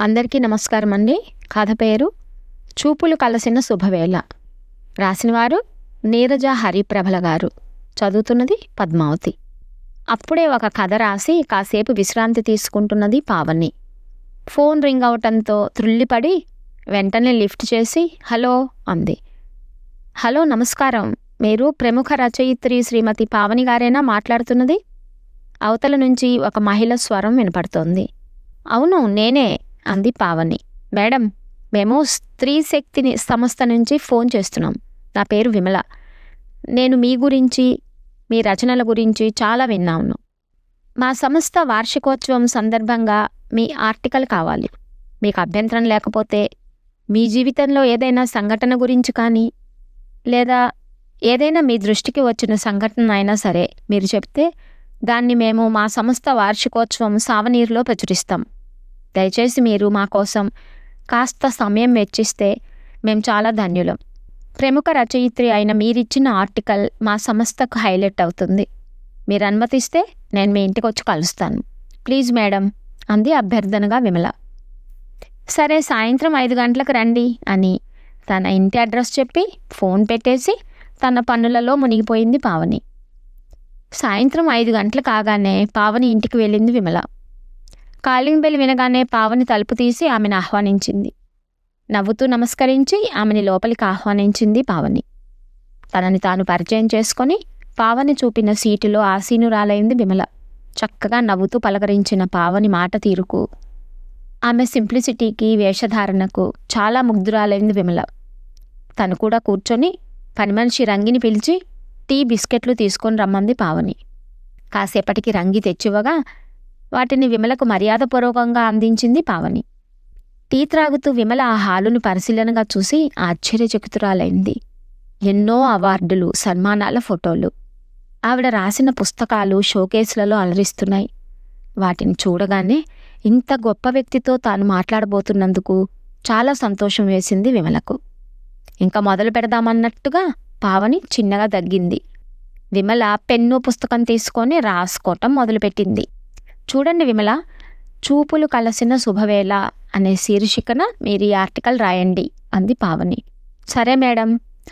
అందరికీ నమస్కారం అండి. కథ పేరు చూపులు కలసిన శుభవేళ. రాసినవారు నీరజ హరిప్రభల గారు. చదువుతున్నది పద్మావతి. అప్పుడే ఒక కథ రాసి కాసేపు విశ్రాంతి తీసుకుంటున్నది పావని. ఫోన్ రింగ్ అవటంతో త్రుళ్ళిపడి వెంటనే లిఫ్ట్ చేసి హలో అంది. హలో, నమస్కారం. మీరు ప్రముఖ రచయిత్రి శ్రీమతి పావని గారేనా మాట్లాడుతున్నది? అవతల నుంచి ఒక మహిళ స్వరం వినపడుతోంది. అవును, నేనే అంది పావని. మేడం, మేము స్త్రీ శక్తిని సంస్థ నుంచి ఫోన్ చేస్తున్నాం. నా పేరు విమల. నేను మీ గురించి, మీ రచనల గురించి చాలా విన్నాను. మా సంస్థ వార్షికోత్సవం సందర్భంగా మీ ఆర్టికల్ కావాలి. మీకు అభ్యంతరం లేకపోతే మీ జీవితంలో ఏదైనా సంఘటన గురించి కానీ, లేదా ఏదైనా మీ దృష్టికి వచ్చిన సంఘటన అయినా సరే మీరు చెప్తే దాన్ని మేము మా సంస్థ వార్షికోత్సవం సావనీరులో ప్రచురిస్తాం. దయచేసి మీరు మా కోసం కాస్త సమయం వెచ్చిస్తే మేము చాలా ధన్యులం. ప్రముఖ రచయిత్రి అయిన మీరిచ్చిన ఆర్టికల్ మా సంస్థకు హైలైట్ అవుతుంది. మీరు అనుమతిస్తే నేను మీ ఇంటికి వచ్చి కలుస్తాను. ప్లీజ్ మేడం అంది అభ్యర్థనగా విమల. సరే, సాయంత్రం 5 గంటలకు రండి అని తన ఇంటి అడ్రస్ చెప్పి ఫోన్ పెట్టేసి తన పనులలో మునిగిపోయింది పావని. సాయంత్రం 5 గంటలు కాగానే పావని ఇంటికి వెళ్ళింది విమల. కాలింగ్ బెల్ వినగానే పావని తలుపు తీసి ఆమెను ఆహ్వానించింది. నవ్వుతూ నమస్కరించి ఆమెని లోపలికి ఆహ్వానించింది పావని. తనని తాను పరిచయం చేసుకొని పావని చూపిన సీటులో ఆసీనురాలైంది విమల. చక్కగా నవ్వుతూ పలకరించిన పావని మాట తీరుకు, ఆమె సింప్లిసిటీకి, వేషధారణకు చాలా ముగ్ధురాలైంది విమల. తను కూడా కూర్చొని పని మనిషి రంగిని పిలిచి టీ, బిస్కెట్లు తీసుకొని రమ్మంది పావని. కాసేపటికి రంగి తెచ్చివ్వగా వాటిని విమలకు మర్యాదపూర్వకంగా అందించింది పావని. టీ త్రాగుతూ విమల ఆ హాలును పరిశీలనగా చూసి ఆశ్చర్యచకితురాలైంది. ఎన్నో అవార్డులు, సన్మానాల ఫోటోలు, ఆవిడ రాసిన పుస్తకాలు షోకేసులలో అలరిస్తున్నాయి. వాటిని చూడగానే ఇంత గొప్ప వ్యక్తితో తాను మాట్లాడబోతున్నందుకు చాలా సంతోషం వేసింది విమలకు. ఇంకా మొదలు పెడదామన్నట్టుగా పావని చిన్నగా దగ్గింది. విమల పెన్ను, పుస్తకం తీసుకొని రాసుకోవటం మొదలుపెట్టింది. చూడండి విమల, చూపులు కలసిన శుభవేళ అనే శీర్షికన మీరు ఈ ఆర్టికల్ రాయండి అంది పావని. సరే మేడం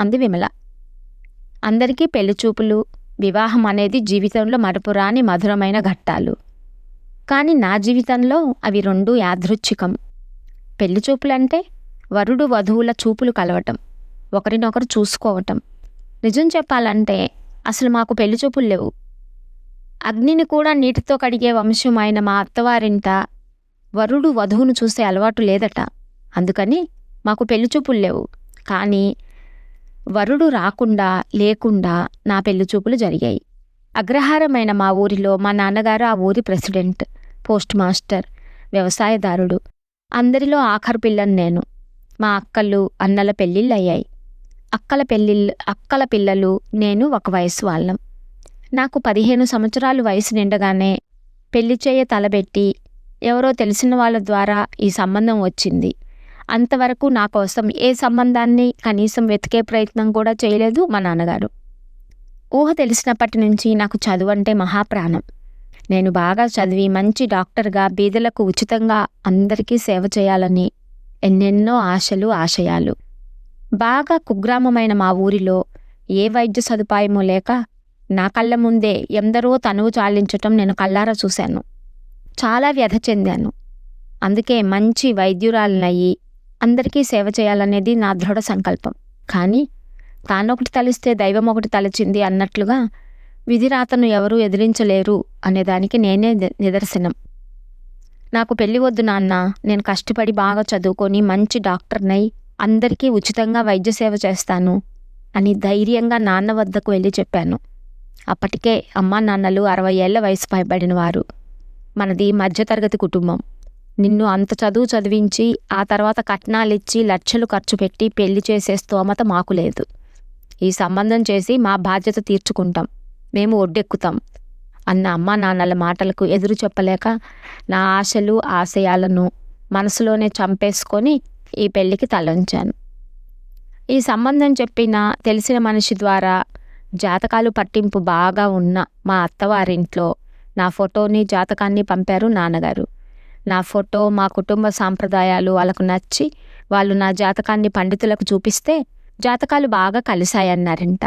అంది విమల. అందరికీ పెళ్లిచూపులు, వివాహం అనేది జీవితంలో మరపురాని మధురమైన ఘట్టాలు. కానీ నా జీవితంలో అవి 2 యాదృచ్ఛికం. పెళ్లిచూపులంటే వరుడు వధువుల చూపులు కలవటం, ఒకరినొకరు చూసుకోవటం. నిజం చెప్పాలంటే అసలు మాకు పెళ్లిచూపులు లేవు. అగ్నిని కూడా నీటితో కడిగే వంశమైన మా అత్తవారింట వరుడు వధువును చూసే అలవాటు లేదట. అందుకని మాకు పెళ్లిచూపులు లేవు. కానీ వరుడు రాకుండా లేకుండా నా పెళ్లిచూపులు జరిగాయి. అగ్రహారమైన మా ఊరిలో మా నాన్నగారు ఆ ఊరి ప్రెసిడెంట్, పోస్ట్ మాస్టర్, వ్యవసాయదారుడు. అందరిలో ఆఖరు పిల్లని నేను. మా అక్కలు, అన్నల పెళ్ళిళ్ళు అయ్యాయి. అక్కల పిల్లలు, నేను ఒక వయసు వాళ్ళం. నాకు 15 సంవత్సరాలు వయసు నిండగానే పెళ్లి చేయ తలబెట్టి ఎవరో తెలిసిన వాళ్ళ ద్వారా ఈ సంబంధం వచ్చింది. అంతవరకు నా కోసం ఏ సంబంధాన్ని కనీసం వెతికే ప్రయత్నం కూడా చేయలేదు మా నాన్నగారు. ఊహ తెలిసినప్పటి నుంచి నాకు చదువు అంటే మహాప్రాణం. నేను బాగా చదివి మంచి డాక్టర్గా బీదలకు ఉచితంగా అందరికీ సేవ చేయాలని ఎన్నెన్నో ఆశలు, ఆశయాలు. బాగా కుగ్రామమైన మా ఊరిలో ఏ వైద్య సదుపాయమూ లేక నా కళ్ళ ముందే ఎందరో తనువు చాలించటం నేను కళ్ళారా చూశాను. చాలా వ్యధ చెందాను. అందుకే మంచి వైద్యురాలనయ్యి అందరికీ సేవ చేయాలనేది నా దృఢ సంకల్పం. కానీ తానొకటి తలిస్తే దైవం ఒకటి తలచింది అన్నట్లుగా విధిరాతను ఎవరూ ఎదిరించలేరు అనేదానికి నేనే నిదర్శనం. నాకు పెళ్లి వద్దు నాన్న, నేను కష్టపడి బాగా చదువుకొని మంచి డాక్టర్నై అందరికీ ఉచితంగా వైద్య సేవ చేస్తాను అని ధైర్యంగా నాన్న వద్దకు వెళ్ళి చెప్పాను. అప్పటికే అమ్మా నాన్నలు 60 ఏళ్ల వయసు పైబడిన వారు. మనది మధ్యతరగతి కుటుంబం. నిన్ను అంత చదువు చదివించి ఆ తర్వాత కట్నాలిచ్చి లక్షలు ఖర్చు పెట్టి పెళ్లి చేసే స్తోమత మాకు లేదు. ఈ సంబంధం చేసి మా బాధ్యత తీర్చుకుంటాం, మేము ఒడ్డెక్కుతాం అన్న అమ్మా నాన్నల మాటలకు ఎదురు చెప్పలేక నా ఆశలు, ఆశయాలను మనసులోనే చంపేసుకొని ఈ పెళ్లికి తలంచాను. ఈ సంబంధం చెప్పిన తెలిసిన మనిషి ద్వారా జాతకాలు పట్టింపు బాగా ఉన్న మా అత్తవారింట్లో నా ఫోటోని, జాతకాన్ని పంపారు నాన్నగారు. నా ఫోటో, మా కుటుంబ సాంప్రదాయాలు వాళ్ళకు నచ్చి వాళ్ళు నా జాతకాన్ని పండితులకు చూపిస్తే జాతకాలు బాగా కలిశాయన్నారంట.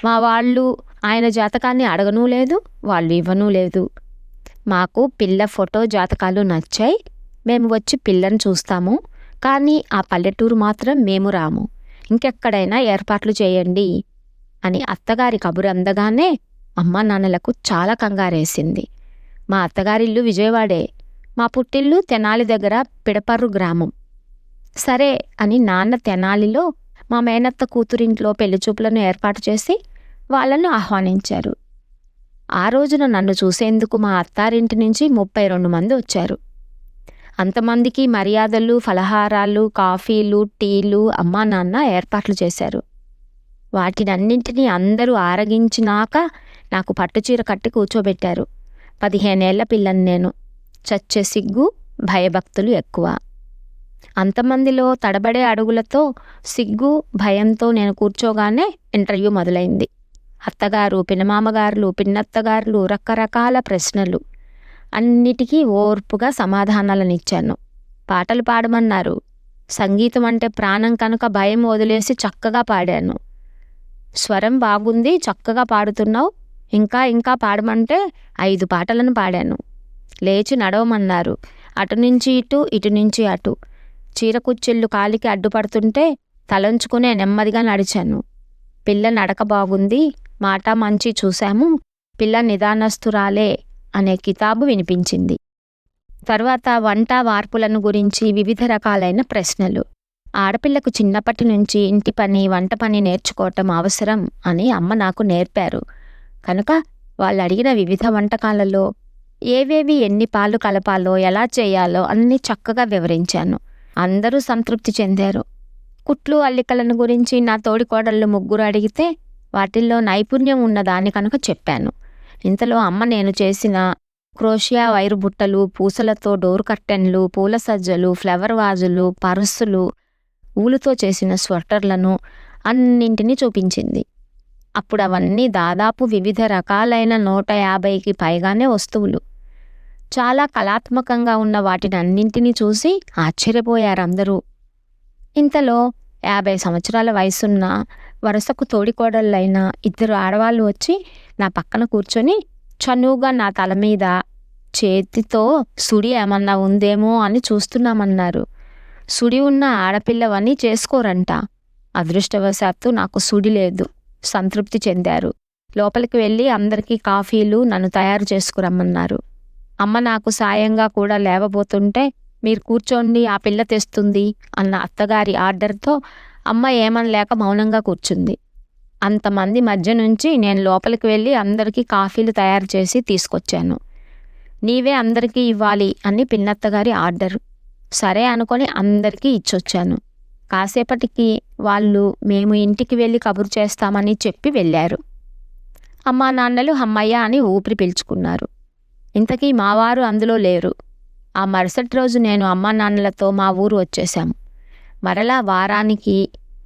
మా వాళ్ళు ఆయన జాతకాన్ని అడగనూ లేదు, వాళ్ళు ఇవ్వనూ లేదు. మాకు పిల్ల ఫోటో, జాతకాలు నచ్చాయి, మేము వచ్చి పిల్లని చూస్తాము, కానీ ఆ పల్లెటూరు మాత్రం మేము రాము, ఇంకెక్కడైనా ఏర్పాట్లు చేయండి అని అత్తగారి కబురు అందగానే అమ్మా నాన్నలకు చాలా కంగారేసింది. మా అత్తగారిల్లు విజయవాడే, మా పుట్టిల్లు తెనాలి దగ్గర పిడపర్రు గ్రామం. సరే అని నాన్న తెనాలిలో మా మేనత్త కూతురింట్లో పెళ్లిచూపులను ఏర్పాటు చేసి వాళ్ళను ఆహ్వానించారు. ఆ రోజున నన్ను చూసేందుకు మా అత్తారింటి నుంచి 32 మంది వచ్చారు. అంతమందికి మర్యాదలు, ఫలహారాలు, కాఫీలు, టీలు అమ్మా నాన్న ఏర్పాట్లు చేశారు. వాటినన్నింటినీ అందరూ ఆరగించినాక నాకు పట్టుచీర కట్టి కూర్చోబెట్టారు. 15 ఏళ్ల పిల్లని నేను. చచ్చే సిగ్గు, భయభక్తులు ఎక్కువ. అంతమందిలో తడబడే అడుగులతో, సిగ్గు భయంతో నేను కూర్చోగానే ఇంటర్వ్యూ మొదలైంది. అత్తగారు, పినమామగారులు, పిన్నత్తగారులు రకరకాల ప్రశ్నలు. అన్నిటికీ ఓర్పుగా సమాధానాలనిచ్చాను. పాటలు పాడమన్నారు. సంగీతం అంటే ప్రాణం కనుక భయం వదిలేసి చక్కగా పాడాను. స్వరం బాగుంది, చక్కగా పాడుతున్నావు, ఇంకా ఇంకా పాడమంటే 5 పాటలను పాడాను. లేచి నడవమన్నారు. అటు నుంచి ఇటు, ఇటు నుంచి అటు. చీర కుచ్చిళ్ళు కాలికి అడ్డుపడుతుంటే తలంచుకునే నెమ్మదిగా నడిచాను. పిల్ల నడక బాగుంది, మాట మంచి చూశాము, పిల్ల నిదానస్తురాలే అనే కితాబు వినిపించింది. తర్వాత వంట వార్పులను గురించి వివిధ రకాలైన ప్రశ్నలు. ఆడపిల్లకు చిన్నప్పటి నుంచి ఇంటి పని, వంట పని నేర్చుకోవటం అవసరం అని అమ్మ నాకు నేర్పారు. కనుక వాళ్ళు అడిగిన వివిధ వంటకాలలో ఏవేవి ఎన్ని పాలు కలపాలో, ఎలా చేయాలో అన్నీ చక్కగా వివరించాను. అందరూ సంతృప్తి చెందారు. కుట్లు, అల్లికలను గురించి నా తోడికోడళ్ళు 3 అడిగితే వాటిల్లో నైపుణ్యం ఉన్నదాన్ని కనుక చెప్పాను. ఇంతలో అమ్మ నేను చేసిన క్రోషియా వైరు బుట్టలు, పూసలతో డోర్ కర్టెన్లు, పూల సజ్జలు, ఫ్లవర్ వాజులు, పర్సులు, ఊలుతో చేసిన స్వెటర్లను అన్నింటినీ చూపించింది. అప్పుడు అవన్నీ దాదాపు వివిధ రకాలైన 150కి పైగానే వస్తువులు. చాలా కళాత్మకంగా ఉన్న వాటినన్నింటినీ చూసి ఆశ్చర్యపోయారందరూ. ఇంతలో 50 సంవత్సరాల వయసున్న వరుసకు తోడికోడళ్ళైన 2 ఆడవాళ్ళు వచ్చి నా పక్కన కూర్చొని చనువుగా నా తల మీద చేతితో సుడి ఏమన్నా ఉందేమో అని చూస్తున్నామన్నారు. సుడి ఉన్న ఆడపిల్లవని చేసుకోరంట. అదృష్టవశాత్తు నాకు సుడి లేదు. సంతృప్తి చెందారు. లోపలికి వెళ్ళి అందరికీ కాఫీలు నన్ను తయారు చేసుకురమ్మన్నారు. అమ్మ నాకు సాయంగా కూడా లేవబోతుంటే మీరు కూర్చోండి, ఆ పిల్ల తెస్తుంది అన్న అత్తగారి ఆర్డర్తో అమ్మ ఏమనలేక మౌనంగా కూర్చుంది. అంతమంది మధ్య నుంచి నేను లోపలికి వెళ్ళి అందరికీ కాఫీలు తయారు చేసి తీసుకొచ్చాను. నీవే అందరికీ ఇవ్వాలి అని పిన్నత్తగారి ఆర్డరు. సరే అనుకొని అందరికీ ఇచ్చొచ్చాను. కాసేపటికి వాళ్ళు మేము ఇంటికి వెళ్ళి కబురు చేస్తామని చెప్పి వెళ్ళారు. అమ్మా నాన్నలు అమ్మయ్య అని ఊపిరి పీల్చుకున్నారు. ఇంతకీ మావారు అందులో లేరు. ఆ మరుసటి రోజు నేను అమ్మా నాన్నలతో మా ఊరు వచ్చేశాము. మరలా వారానికి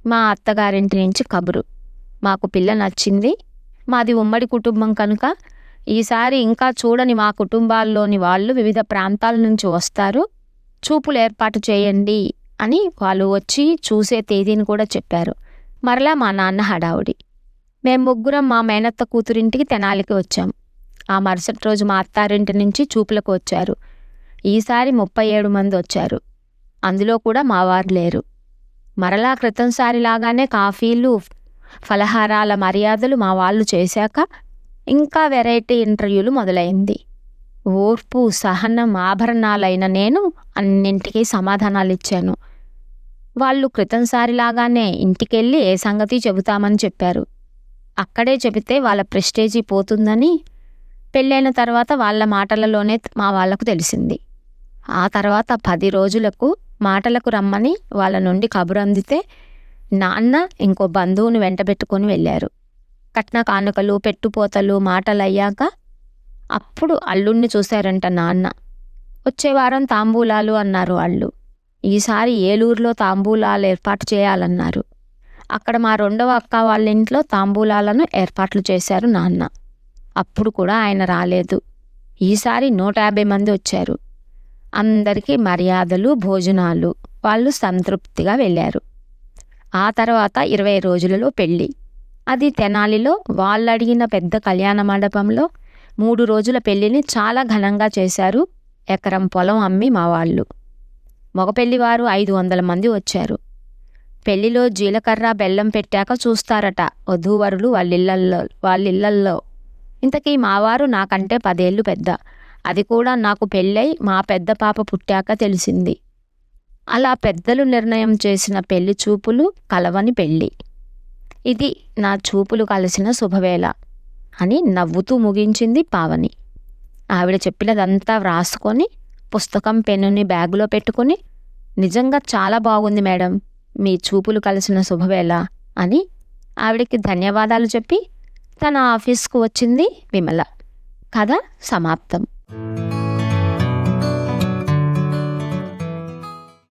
మా అత్తగారింటి నుంచి కబురు. మాకు పిల్ల నచ్చింది, మాది ఉమ్మడి కుటుంబం కనుక ఈసారి ఇంకా చూడని మా కుటుంబాల్లోని వాళ్ళు వివిధ ప్రాంతాల నుంచి వస్తారు, చూపులు ఏర్పాటు చేయండి అని వాళ్ళు వచ్చి చూసే తేదీని కూడా చెప్పారు. మరలా మా నాన్న హడావుడి. మేము 3 మా మేనత్త కూతురింటికి తెనాలికి వచ్చాం. ఆ మరుసటి రోజు మా అత్తారింటి నుంచి చూపులకు వచ్చారు. ఈసారి 37 మంది వచ్చారు. అందులో కూడా మావారు లేరు. మరలా క్రితంసారిలాగానే కాఫీలు, ఫలహారాల మర్యాదలు మా వాళ్ళు చేశాక ఇంకా వెరైటీ ఇంటర్వ్యూలు మొదలైంది. ఓర్పు, సహనం ఆభరణాలైన నేను అన్నింటికీ సమాధానాలు ఇచ్చాను. వాళ్ళు క్రితంసారిలాగానే ఇంటికెళ్ళి ఏ సంగతి చెబుతామని చెప్పారు. అక్కడే చెబితే వాళ్ళ ప్రెస్టేజీ పోతుందని పెళ్ళైన తర్వాత వాళ్ళ మాటలలోనే మా వాళ్లకు తెలిసింది. ఆ తర్వాత 10 రోజులకు మాటలకు రమ్మని వాళ్ళ నుండి కబురు అందితే నాన్న ఇంకో బంధువుని వెంటబెట్టుకొని వెళ్ళారు. కట్న కానుకలు, పెట్టుపోతలు మాటలయ్యాక అప్పుడు అల్లుణ్ణి చూశారంట నాన్న. వచ్చే వారం తాంబూలాలు అన్నారు వాళ్ళు. ఈసారి ఏలూరులో తాంబూలాలు ఏర్పాటు చేయాలన్నారు. అక్కడ మా 2వ అక్క వాళ్ళ ఇంట్లో తాంబూలాలను ఏర్పాట్లు చేశారు నాన్న. అప్పుడు కూడా ఆయన రాలేదు. ఈసారి 150 మంది వచ్చారు. అందరికీ మర్యాదలు, భోజనాలు. వాళ్ళు సంతృప్తిగా వెళ్ళారు. ఆ తర్వాత 20 రోజులలో పెళ్ళి. అది తెనాలిలో వాళ్ళడిగిన పెద్ద కళ్యాణ మండపంలో 3 రోజుల పెళ్ళిని చాలా ఘనంగా చేశారు. ఎకరం పొలం అమ్మి మా వాళ్ళు. మగపెళ్లివారు 500 మంది వచ్చారు. పెళ్లిలో జీలకర్ర బెల్లం పెట్టాక చూస్తారట వధూవరులు వాళ్ళిళ్ళల్లో. ఇంతకీ మావారు నాకంటే 10 ఏళ్ళు పెద్ద. అది కూడా నాకు పెళ్ళై మా పెద్ద పాప పుట్టాక తెలిసింది. అలా పెద్దలు నిర్ణయం చేసిన పెళ్లి చూపులు కలవని పెళ్ళి. ఇది నా చూపులు కలిసిన శుభవేళ అని నవ్వుతూ ముగించింది పావని. ఆవిడ చెప్పినదంతా వ్రాసుకొని పుస్తకం పెన్నుని బ్యాగులో పెట్టుకుని, నిజంగా చాలా బాగుంది మేడం మీ చూపులు కలిసిన శుభవేళ అని ఆవిడకి ధన్యవాదాలు చెప్పి తన ఆఫీస్కు వచ్చింది విమల. కథ సమాప్తం.